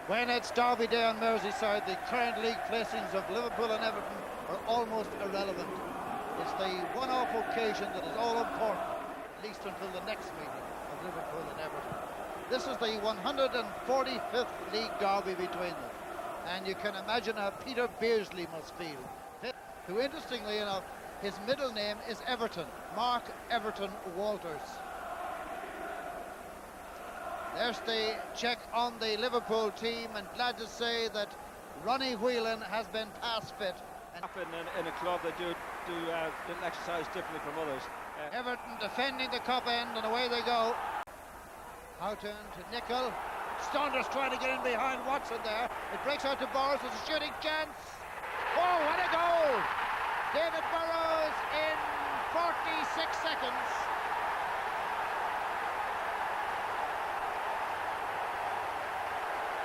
When it's Derby Day on Merseyside, the current league placings of Liverpool and Everton are almost irrelevant. It's the one-off occasion that is all important, at least until the next meeting of Liverpool and Everton. This is the 145th league derby between them, and you can imagine how Peter Beardsley must feel, who, interestingly enough, his middle name is Everton, Mark Everton Walters. There's the check on the Liverpool team, and glad to say that Ronnie Whelan has been past fit. In a club that do little exercise differently from others. Everton defending the cup end, and away they go. Houghton to Nicol. Saunders trying to get in behind Watson there. It breaks out to Burrows. There's a shooting chance. Oh, what a goal! David Burrows in 46 seconds.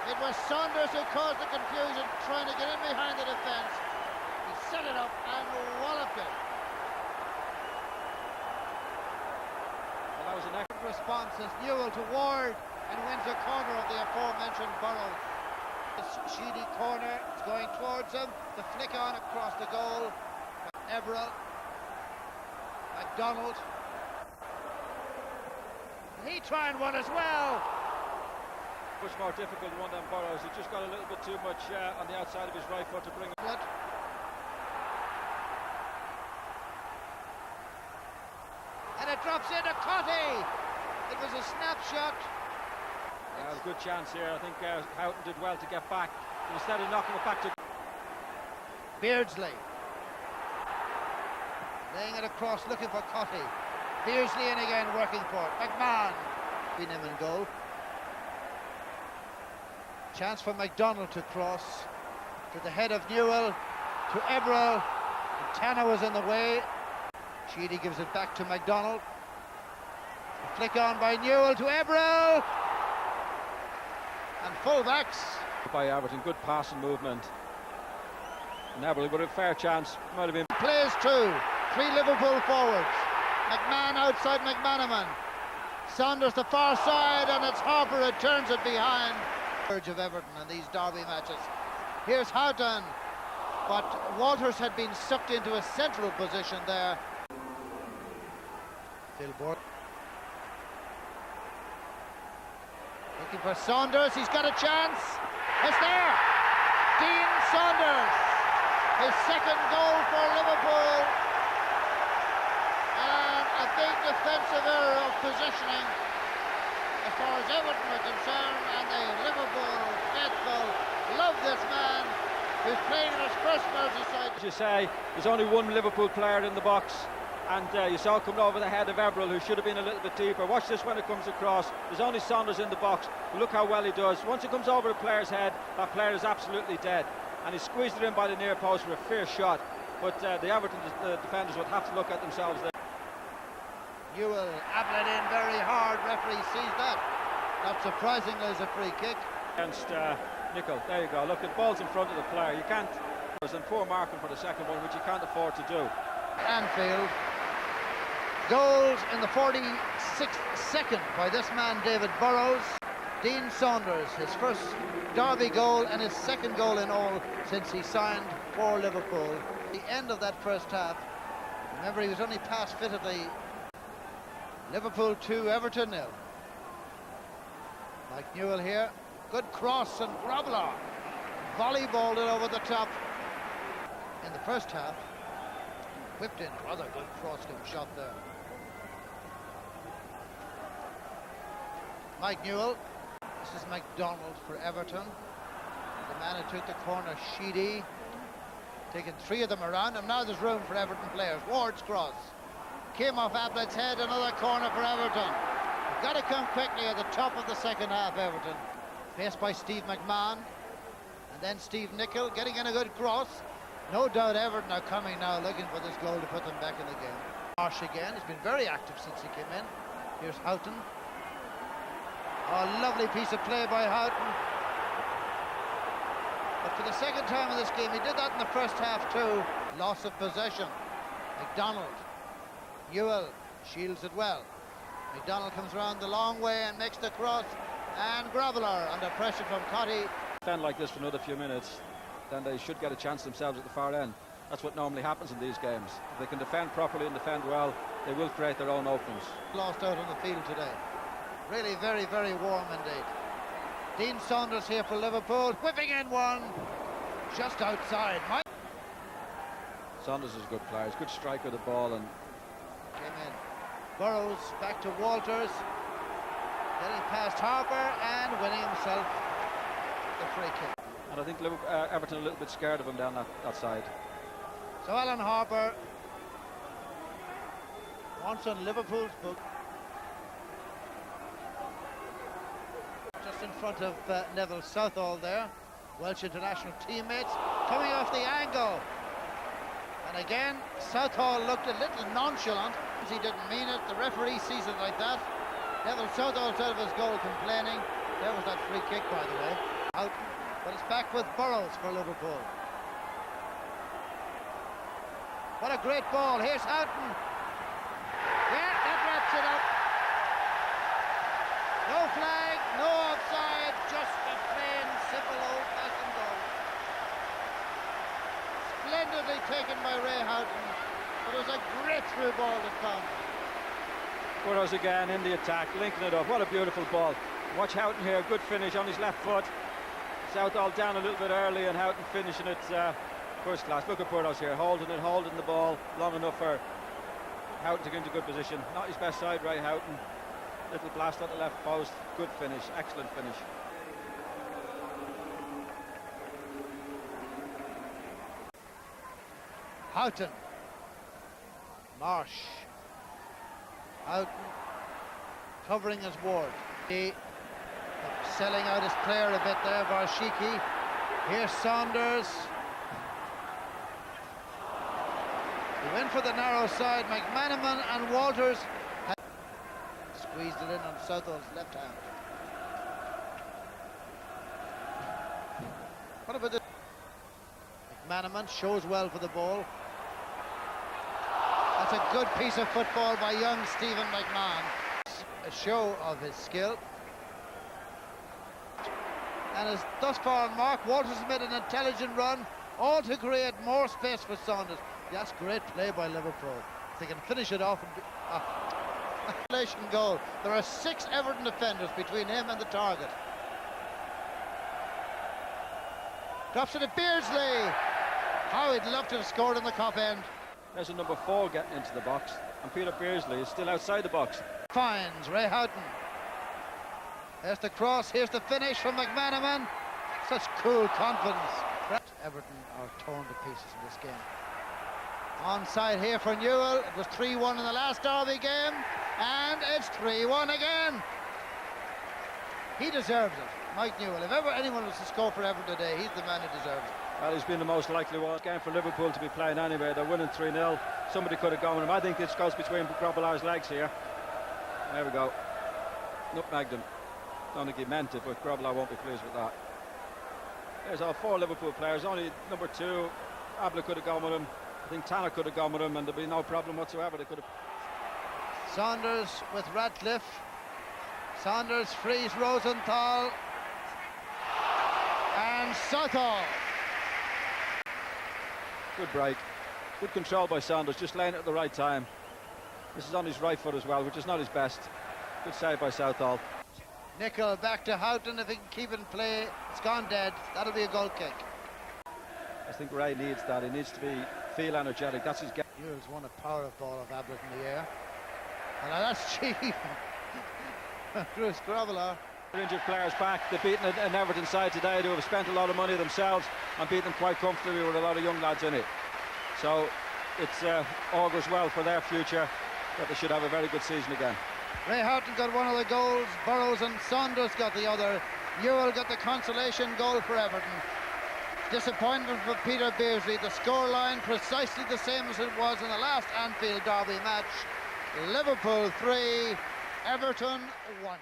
It was Saunders who caused the confusion, trying to get in behind the defence. He set it up and walloped it. Well, that was an excellent response as Newell to Ward and wins a corner of the aforementioned Burrows. The Sheedy corner is going towards him. The flick on across the goal. Ebbrell. McDonald. He tried one as well. Much more difficult one than Burrows. He just got a little bit too much on the outside of his right foot to bring it. And it drops into Cottee. It was a snapshot. A good chance here. I think Houghton did well to get back instead of knocking it back to Beardsley. Laying it across, looking for Cottee. Beardsley in again, working for it. McMahon. Been him in goal. Chance for McDonald to cross to the head of Newell, to Ebbrell. Tanner was in the way. Sheedy gives it back to McDonald. A flick on by Newell to Ebbrell. And full-backs. By Everton, good passing movement. Neville with a fair chance, might have been. Plays two, three Liverpool forwards. McMahon outside McManaman. Saunders the far side, and it's Harper who turns it behind. Urge of Everton in these derby matches. Here's Houghton, but Walters had been sucked into a central position there. Philbort looking for Saunders. He's got a chance. It's there. Dean Saunders, his second goal for Liverpool, and a big defensive error of positioning as far as Everton are concerned, and the Liverpool faithful love this man who's playing in his first Merseyside. As you say, there's only one Liverpool player in the box, and you saw it coming over the head of Ebbrell, who should have been a little bit deeper. Watch this when it comes across. There's only Saunders in the box. Look how well he does. Once it comes over the player's head, that player is absolutely dead, and he squeezed it in by the near post for a fierce shot. But the Everton defenders would have to look at themselves there. Newell, Ablett in very hard. Referee sees that. Not surprisingly, as a free kick against Nicol. There you go. Look, the ball's in front of the player. You can't. There's poor marking for the second one, which you can't afford to do. Anfield. Goals in the 46th second by this man, David Burrows. Dean Saunders, his first derby goal and his second goal in all since he signed for Liverpool. The end of that first half. Remember, he was only past fit at the Liverpool 2, Everton 0. Mike Newell here. Good cross, and Grobbelaar volleyballed it over the top in the first half. Whipped in, rather good cross-court shot there. Mike Newell. This is McDonald for Everton. The man who took the corner, Sheedy. Taking three of them around, and now there's room for Everton players. Ward's cross. Came off Ablett's head, another corner for Everton. They've got to come quickly at the top of the second half, Everton. Faced by Steve McMahon, and then Steve Nicol getting in a good cross. No doubt Everton are coming now looking for this goal to put them back in the game. Marsh again, he's been very active since he came in. Here's Houghton. Oh, lovely piece of play by Houghton. But for the second time in this game, he did that in the first half too. Loss of possession. McDonald. Newell shields it well. McDonald comes around the long way and makes the cross. And Grobbelaar under pressure from Cottee. Defend like this for another few minutes, then they should get a chance themselves at the far end. That's what normally happens in these games. If they can defend properly and defend well, they will create their own openings. Lost out on the field today. Really very, very warm indeed. Dean Saunders here for Liverpool, whipping in one just outside. Mike Saunders is a good player, he's a good striker of the ball, and came in. Burrows back to Walters, getting past Harper and winning himself the free kick. And I think Everton are a little bit scared of him down that side. So Alan Harper, once on Liverpool's book, just in front of Neville, Southall there, Welsh international teammates, coming off the angle. And again, Southall looked a little nonchalant. He didn't mean it. The referee sees it like that. Neville Southall's out of his goal complaining. There was that free kick, by the way. Houghton, but it's back with Burrows for Liverpool. What a great ball. Here's Houghton. Yeah, that wraps it up. No flag, no offside, just a plain, simple, old-fashioned goal. Splendidly taken by Ray Houghton, but it was a great through ball that found. Burrows again in the attack, linking it up. What a beautiful ball. Watch Houghton here, good finish on his left foot. Southall down a little bit early and Houghton finishing it first class. Look at Burrows here, holding the ball long enough for Houghton to get into good position. Not his best side, Ray Houghton. Little blast at the left post, good finish, excellent finish. Houghton. Marsh. Houghton covering his ward. He selling out his player a bit there, Varshiki. Here's Saunders. He went for the narrow side. McManaman and Walters squeezed it in on Southall's left hand. What about this? McManaman shows well for the ball. That's a good piece of football by young Stephen McMahon. A show of his skill. And as thus far on mark, Walters has made an intelligent run, all to create more space for Saunders. That's great play by Liverpool. If they can finish it off and goal. There are 6 Everton defenders between him and the target. Drops it to Beardsley. How he'd love to have scored in the cop end. There's a number 4 getting into the box, and Peter Beardsley is still outside the box. Finds Ray Houghton. There's the cross, here's the finish from McManaman. Such cool confidence. Everton are torn to pieces in this game. Onside here for Newell. It was 3-1 in the last derby game, and it's 3-1 again. He deserves it, Mike Newell. If ever anyone was to score for Everton today, he's the man who deserves it. Well, he's been the most likely one. Game for Liverpool to be playing anyway. They're winning 3-0. Somebody could have gone with him. I think this goes between Grobbelaar's legs here. There we go. Nutmegged him. Don't think he meant it, but Grobbelaar won't be pleased with that. There's all 4 Liverpool players. Only number 2, Ablett could have gone with him. I think Tanner could have gone with him, and there'd be no problem whatsoever. They could have. Saunders with Ratcliffe. Saunders frees Rosenthal. And Southall. Good break. Good control by Saunders, just laying it at the right time. This is on his right foot as well, which is not his best. Good save by Southall. Nicol back to Houghton. If he can keep it in play, it's gone dead. That'll be a goal kick. I think Ray needs that. He needs to feel energetic. That's his game. Here's one a power of ball of Ablett in the air. And now that's cheap. Bruce Grobbelaar. Injured players back. They've beaten an Everton side today who have spent a lot of money themselves and beaten them quite comfortably with a lot of young lads in it. So it's augurs well for their future that they should have a very good season again. Ray Houghton got one of the goals. Burrows and Saunders got the other. Newell got the consolation goal for Everton. Disappointment for Peter Beardsley. The scoreline precisely the same as it was in the last Anfield derby match. Liverpool 3, Everton 1.